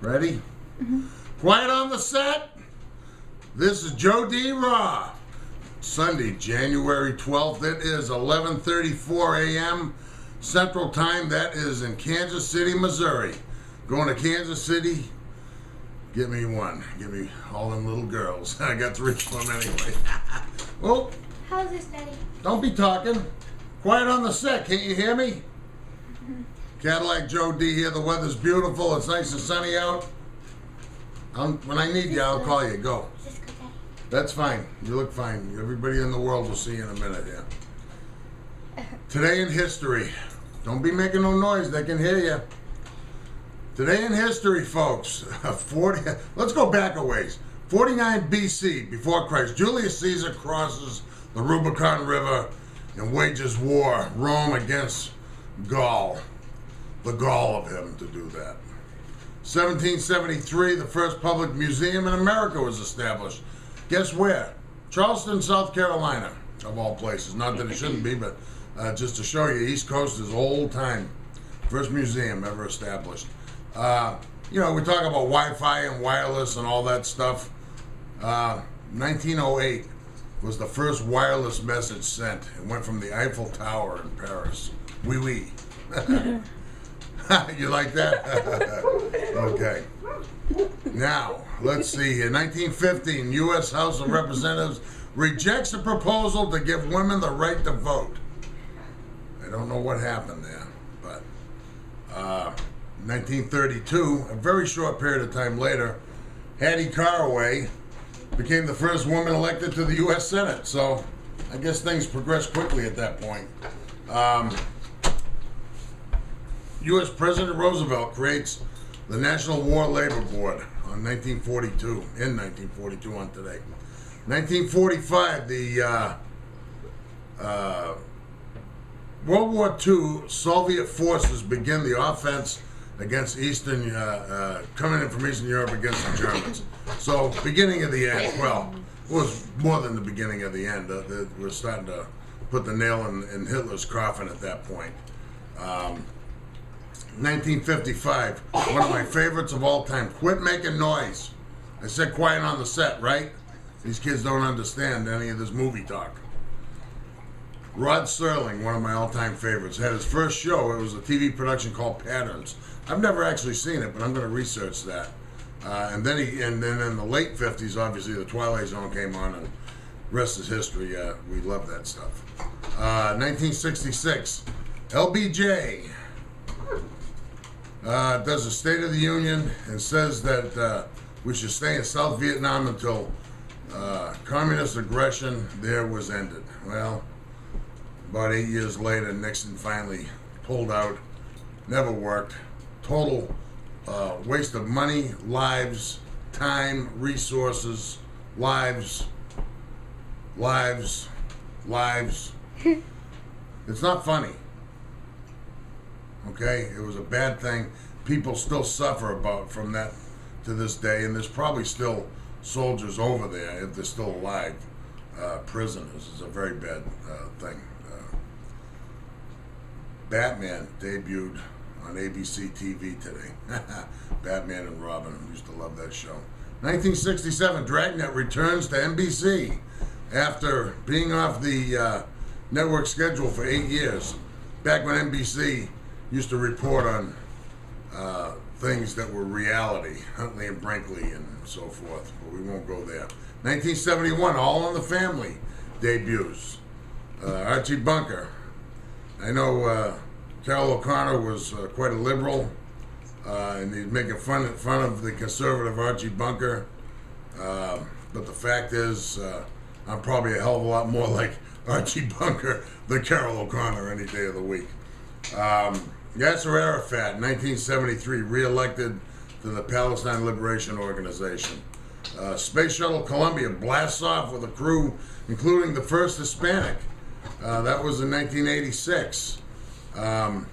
Ready? Quiet on the set. This is Joe D. Raw. Sunday, January 12th. It is 11:34 a.m. Central Time. That is in Kansas City, Missouri. Going to Kansas City. Get me one. Give me all them little girls. I got 3 of them anyway. Oh, How's this, Daddy? don't be talking. Quiet on the set. Can't you hear me? Cadillac Joe D here. The weather's beautiful. It's nice and sunny out. When I need you, I'll call you. Go. Is this good, Daddy? That's fine. You look fine. Everybody in the world will see you in a minute here. Today in history. Don't be making no noise. They can hear you. Today in history, folks. Let's go back a ways. 49 BC, before Christ, Julius Caesar crosses the Rubicon River and wages war. Rome against Gaul. The gall of him to do that. 1773, the first public museum in America was established. Guess where? Charleston, South Carolina, of all places. Not that it shouldn't be, but just to show you, East Coast is old time. First museum ever established. You know, we talk about Wi-Fi and wireless and all that stuff. 1908 was the first wireless message sent. It went from the Eiffel Tower in Paris. Oui, oui. You like that? Okay. Now, let's see here. 1915, U.S. House of Representatives rejects a proposal to give women the right to vote. I don't know what happened there, but 1932, a very short period of time later, Hattie Caraway became the first woman elected to the U.S. Senate. So I guess things progressed quickly at that point. U.S. President Roosevelt creates the National War Labor Board in 1942 on today. 1945, the World War II Soviet forces begin the offense against coming in from Eastern Europe against the Germans. So, beginning of the end. Well, it was more than the beginning of the end. We're starting to put the nail in Hitler's coffin at that point. 1955, one of my favorites of all time. Quit making noise. I said quiet on the set, right? These kids don't understand any of this movie talk. Rod Serling, one of my all-time favorites, had his first show. It was a TV production called Patterns. I've never actually seen it, but I'm going to research that. And then in the late 50s, obviously, the Twilight Zone came on, and rest is history. We love that stuff. 1966, LBJ does a State of the Union and says that we should stay in South Vietnam until communist aggression there was ended. Well, about 8 years later, Nixon finally pulled out. Never worked. Total waste of money, lives, time, resources, lives. It's not funny. Okay, it was a bad thing. People still suffer from that to this day, and there's probably still soldiers over there, if they're still alive, prisoners. It's a very bad thing. Batman debuted on ABC TV today. Batman and Robin. I used to love that show. 1967, Dragnet returns to NBC after being off the network schedule for 8 years. Back when NBC used to report on things that were reality, Huntley and Brinkley and so forth, but we won't go there. 1971, All in the Family debuts. Archie Bunker. I know Carol O'Connor was quite a liberal, and he's making fun of the conservative Archie Bunker, but the fact is, I'm probably a hell of a lot more like Archie Bunker than Carol O'Connor any day of the week. Yasser Arafat, 1973, re-elected to the Palestine Liberation Organization. Space Shuttle Columbia blasts off with a crew, including the first Hispanic. That was in 1986. I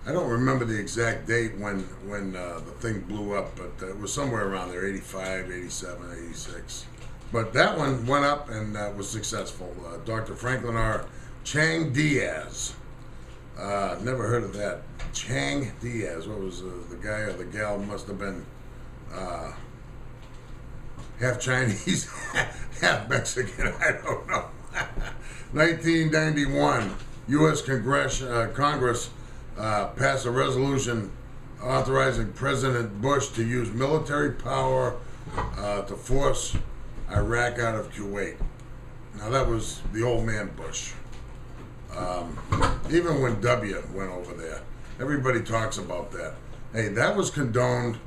don't remember the exact date when the thing blew up, but it was somewhere around there, 85, 87, 86. But that one went up and was successful. Dr. Franklin R. Chang Diaz. Never heard of that Chang Diaz. What was the guy or the gal? Must have been half Chinese, half Mexican. I don't know. 1991, U.S. Congress passed a resolution authorizing President Bush to use military power to force Iraq out of Kuwait. Now that was the old man Bush. Even when W went over there, everybody talks about that. Hey, that was condoned,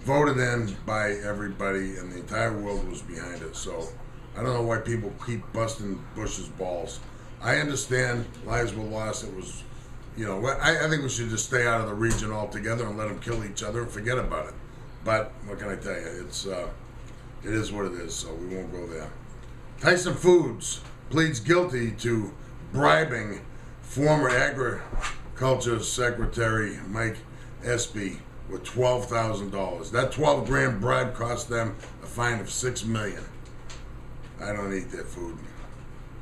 voted in by everybody, and the entire world was behind it. So I don't know why people keep busting Bush's balls. I understand lives were lost. It was, I think we should just stay out of the region altogether and let them kill each other and forget about it. But what can I tell you? It is what it is, so we won't go there. Tyson Foods pleads guilty to bribing former Agriculture Secretary Mike Espy with $12,000. That 12 grand bribe cost them a fine of $6 million. I don't eat their food.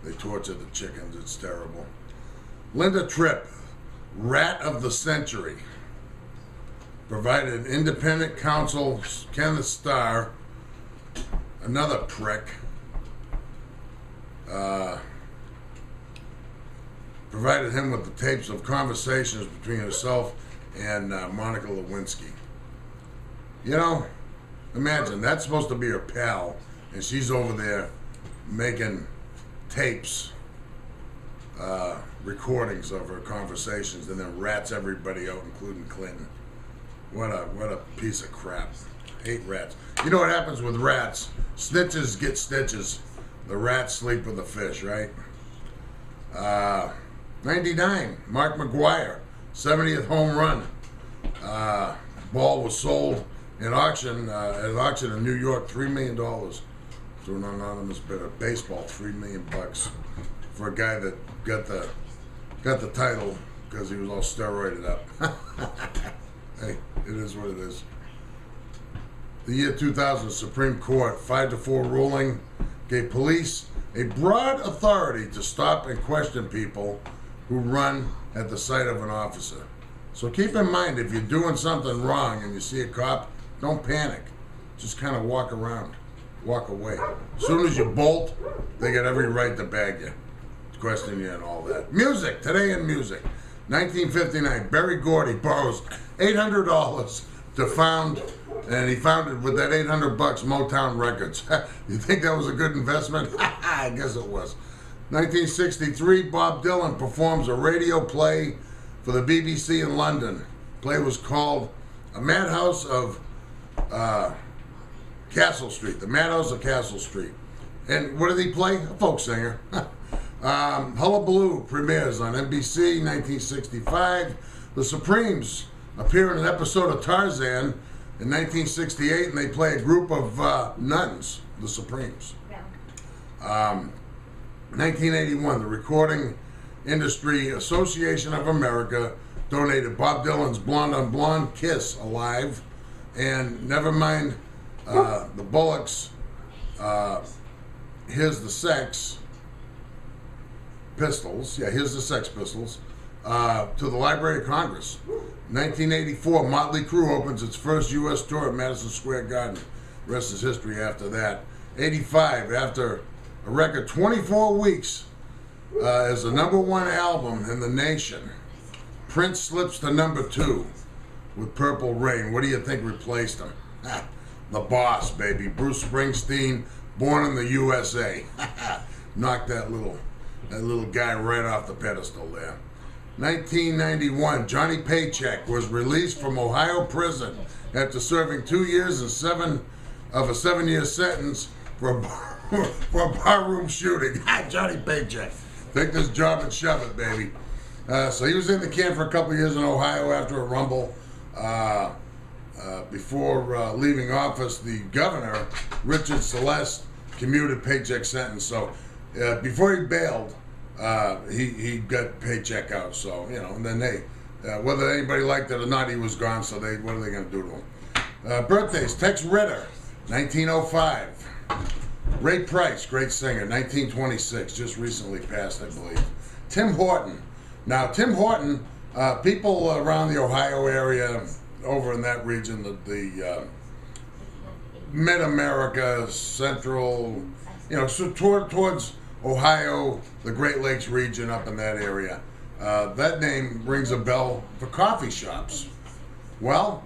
They torture the chickens. It's terrible. Linda Tripp, Rat of the Century, provided independent counsel Kenneth Starr, another prick, provided him with the tapes of conversations between herself and Monica Lewinsky. Imagine, that's supposed to be her pal, and she's over there making tapes, recordings of her conversations, and then rats everybody out, including Clinton. What a piece of crap. Hate rats. You know what happens with rats? Snitches get stitches. The rats sleep with the fish, right? 99, Mark McGwire, 70th home run. Ball was sold at an auction in New York, $3 million to an anonymous bidder. Baseball, $3 million for a guy that got the title because he was all steroided up. Hey, it is what it is. The year 2000 Supreme Court 5-4 ruling gave police a broad authority to stop and question people who run at the sight of an officer. So keep in mind, if you're doing something wrong and you see a cop, don't panic. Just kind of walk around, walk away. As soon as you bolt, they got every right to bag you, question you and all that. Music, today in music. 1959, Berry Gordy borrows $800 to found, and he founded with that $800 Motown Records. You think that was a good investment? I guess it was. 1963, Bob Dylan performs a radio play for the BBC in London. The play was called A Madhouse of Castle Street. The Madhouse of Castle Street. And what did he play? A folk singer. Hullabaloo premieres on NBC, 1965. The Supremes appear in an episode of Tarzan in 1968, and they play a group of nuns, the Supremes. Yeah. 1981, the Recording Industry Association of America donated Bob Dylan's Blonde on Blonde Kiss Alive, and Nevermind the Bullocks, Here's the Sex Pistols, Here's the Sex Pistols, to the Library of Congress. 1984, Motley Crue opens its first U.S. tour at Madison Square Garden. The rest is history after that. 85, after a record 24 weeks as the #1 album in the nation, Prince slips to #2 with Purple Rain. What do you think replaced him? The Boss, baby. Bruce Springsteen, Born in the USA. Knocked that little guy right off the pedestal there. 1991, Johnny Paycheck was released from Ohio prison after serving 2 years and a 7-year sentence for a barroom shooting. Johnny Paycheck. Take this job and shove it, baby. So he was in the can for a couple of years in Ohio after a rumble. Before leaving office, the governor, Richard Celeste, commuted Paycheck's sentence. So before he bailed, he got Paycheck out. So, and then whether anybody liked it or not, he was gone. So what are they going to do to him? Birthdays, Tex Ritter, 1905. Ray Price, great singer, 1926, just recently passed, I believe. Tim Horton. Now, Tim Horton People around the Ohio area, over in that region, the Mid-America, Central, so towards Ohio, the Great Lakes region up in that area. That name rings a bell for coffee shops. Well,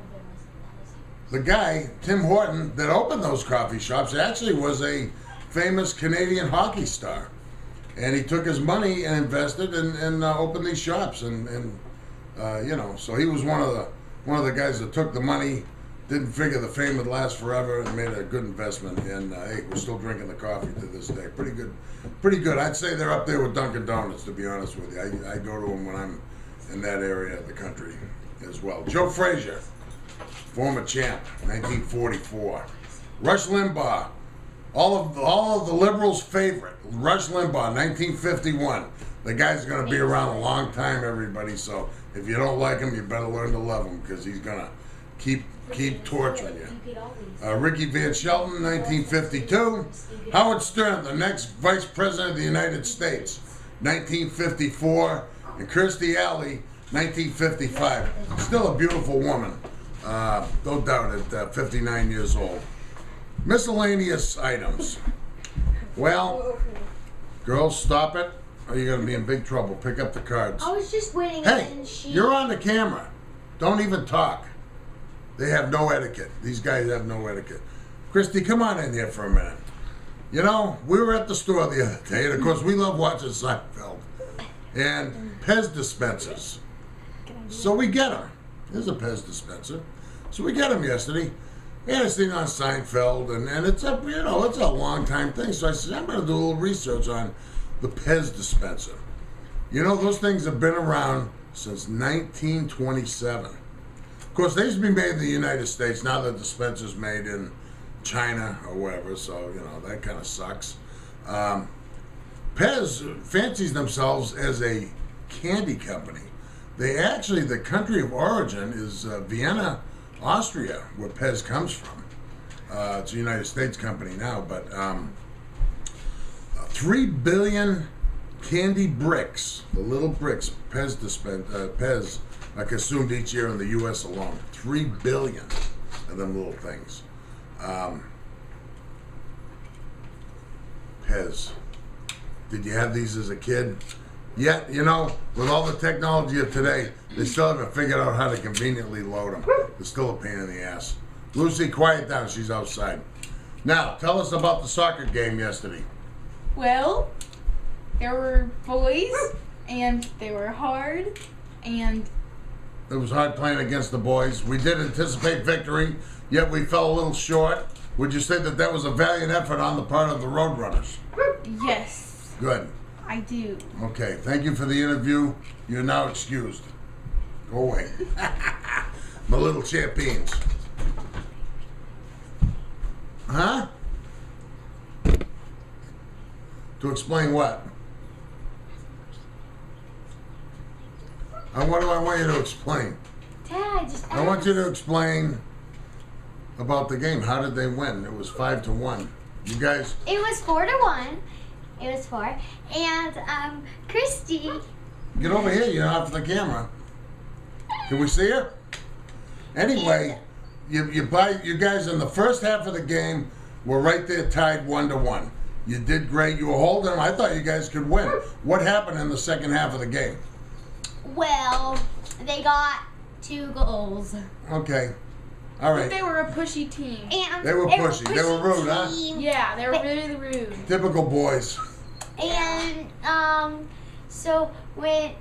the guy, Tim Horton, that opened those coffee shops actually was a famous Canadian hockey star. And he took his money and invested and opened these shops. So he was one of the guys that took the money, didn't figure the fame would last forever, and made a good investment. And hey, we're still drinking the coffee to this day. Pretty good. I'd say they're up there with Dunkin' Donuts, to be honest with you. I go to them when I'm in that area of the country as well. Joe Frazier, former champ, 1944. Rush Limbaugh, all of the liberals' favorite. Rush Limbaugh, 1951. The guy's going to be around a long time, everybody. So if you don't like him, you better learn to love him, because he's going to keep torturing you. Ricky Van Shelton, 1952. Howard Stern, the next Vice President of the United States, 1954. And Kirstie Alley, 1955. Still a beautiful woman, no doubt, at 59 years old. Miscellaneous items. Well, girls, stop it, or you're going to be in big trouble. Pick up the cards. I was just waiting. Hey, you're on the camera. Don't even talk. They have no etiquette. These guys have no etiquette. Christy, come on in here for a minute. We were at the store the other day, and of course we love watching Seinfeld. And Pez dispensers. So we get them. There's a Pez dispenser. So we get them yesterday. We had this thing on Seinfeld, and it's a long time thing. So I said, I'm going to do a little research on the Pez dispenser. Those things have been around since 1927. Of course, they used to be made in the United States. Now the dispenser's made in China or wherever, so, that kind of sucks. Pez fancies themselves as a candy company. The country of origin is Vienna, Austria, where Pez comes from. It's a United States company now, but 3 billion candy bricks, the little bricks Pez are consumed each year in the U.S. alone. 3 billion of them little things. Pez. Did you have these as a kid? Yet, with all the technology of today, they still haven't figured out how to conveniently load them. It's still a pain in the ass. Lucy, quiet down. She's outside. Now, tell us about the soccer game yesterday. Well, there were boys, and they were hard, and... It was hard playing against the boys. We did anticipate victory, yet we fell a little short. Would you say that was a valiant effort on the part of the Roadrunners? Yes. Good. I do. Okay, thank you for the interview. You're now excused. Go away. My little champions. Huh? To explain what? And what do I want you to explain? Dad, I want you to explain about the game. How did they win? It was 5-1. You guys... It was 4-1. It was 4. And, Christy... Get over here. You're off the camera. Can we see her? Anyway, you guys in the first half of the game were right there tied 1-1. You did great. You were holding them. I thought you guys could win. What happened in the second half of the game? Well, they got 2 goals. Okay. All right. But they were a pushy team. And they were pushy. They were rude, huh? Yeah, they were really rude. Typical boys. And, so when...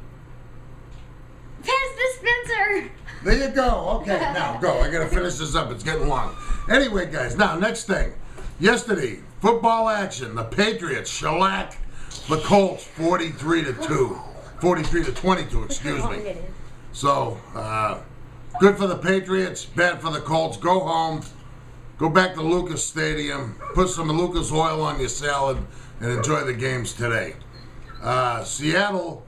Pez dispenser! There you go. Okay, now go. I gotta finish this up. It's getting long. Anyway, guys, now next thing. Yesterday, football action. The Patriots shellacked the Colts 43-2. 43-22, excuse me. So, good for the Patriots, bad for the Colts. Go home, go back to Lucas Stadium, put some Lucas oil on your salad, and enjoy the games today. Seattle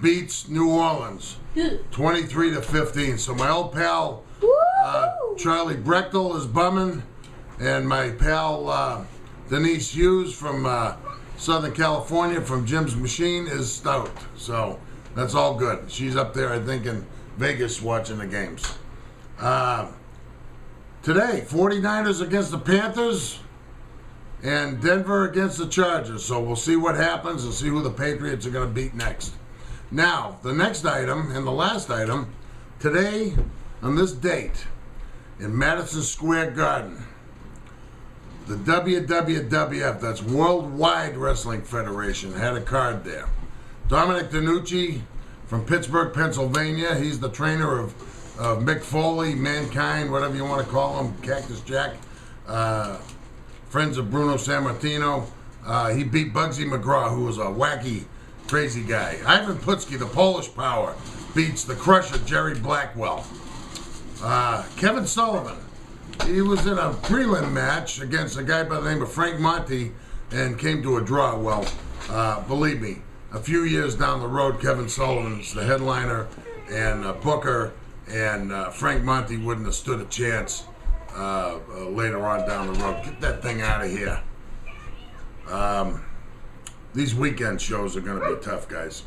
beats New Orleans 23-15. So my old pal Charlie Brechtel is bumming, and my pal Denise Hughes from Southern California from Jim's Machine is stoked. So That's all good. She's up there, I think, in Vegas watching the games. Today, 49ers against the Panthers and Denver against the Chargers. So we'll see what happens and see who the Patriots are going to beat next. Now, the next item and the last item, today on this date in Madison Square Garden, the WWF, that's Worldwide Wrestling Federation, had a card there. Dominic DeNucci from Pittsburgh, Pennsylvania. He's the trainer of Mick Foley, Mankind, whatever you want to call him, Cactus Jack. Friends of Bruno Sammartino. He beat Bugsy McGraw, who was a wacky, crazy guy. Ivan Putski, the Polish Power, beats the Crusher, Jerry Blackwell. Kevin Sullivan, he was in a prelim match against a guy by the name of Frank Monty and came to a draw. Well, believe me, a few years down the road, Kevin Sullivan's the headliner, and Booker and Frank Monty wouldn't have stood a chance later on down the road. Get that thing out of here. These weekend shows are going to be tough, guys.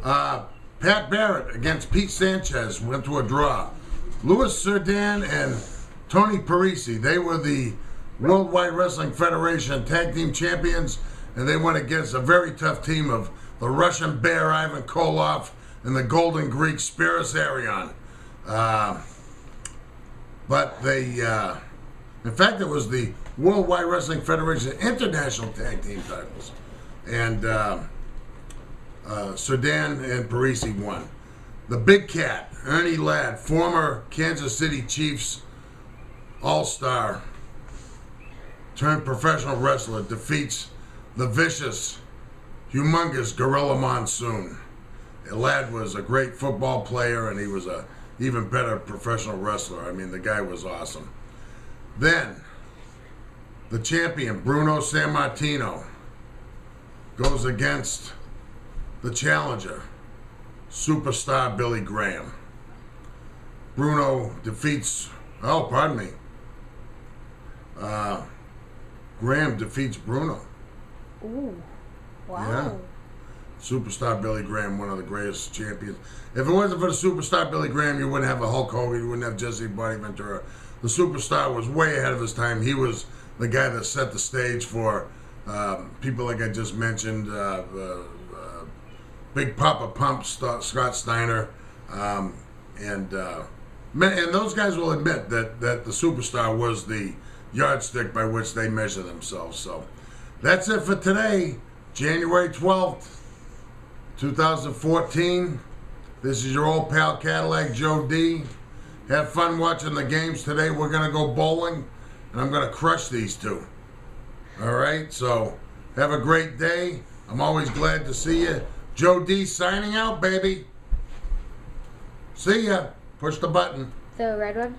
Pat Barrett against Pete Sanchez went to a draw. Louis Cerdan and Tony Parisi, they were the Worldwide Wrestling Federation Tag Team Champions, and they went against a very tough team of the Russian Bear, Ivan Koloff, and the Golden Greek, Spiros Arion. But they, in fact, it was the Worldwide Wrestling Federation International Tag Team titles. And Cerdan and Parisi won. The Big Cat, Ernie Ladd, former Kansas City Chiefs All-Star turned professional wrestler, defeats the vicious, humongous Gorilla Monsoon. Ladd was a great football player, and he was a even better professional wrestler. I mean, the guy was awesome. Then, the champion, Bruno Sammartino, goes against the challenger, superstar Billy Graham. Bruno defeats, Graham defeats Bruno. Ooh, wow. Yeah. Superstar Billy Graham, one of the greatest champions. If it wasn't for the superstar Billy Graham, you wouldn't have a Hulk Hogan, you wouldn't have Jesse Body Ventura. The superstar was way ahead of his time. He was the guy that set the stage for people like I just mentioned, Big Papa Pump, Scott Steiner, and those guys will admit that the superstar was the yardstick by which they measure themselves. So that's it for today, January 12th, 2014. This is your old pal Cadillac Joe D. Have fun watching the games today. We're going to go bowling, and I'm going to crush these two. All right, so have a great day. I'm always glad to see you. Joe D signing out, baby. See ya. Push the button. The red one?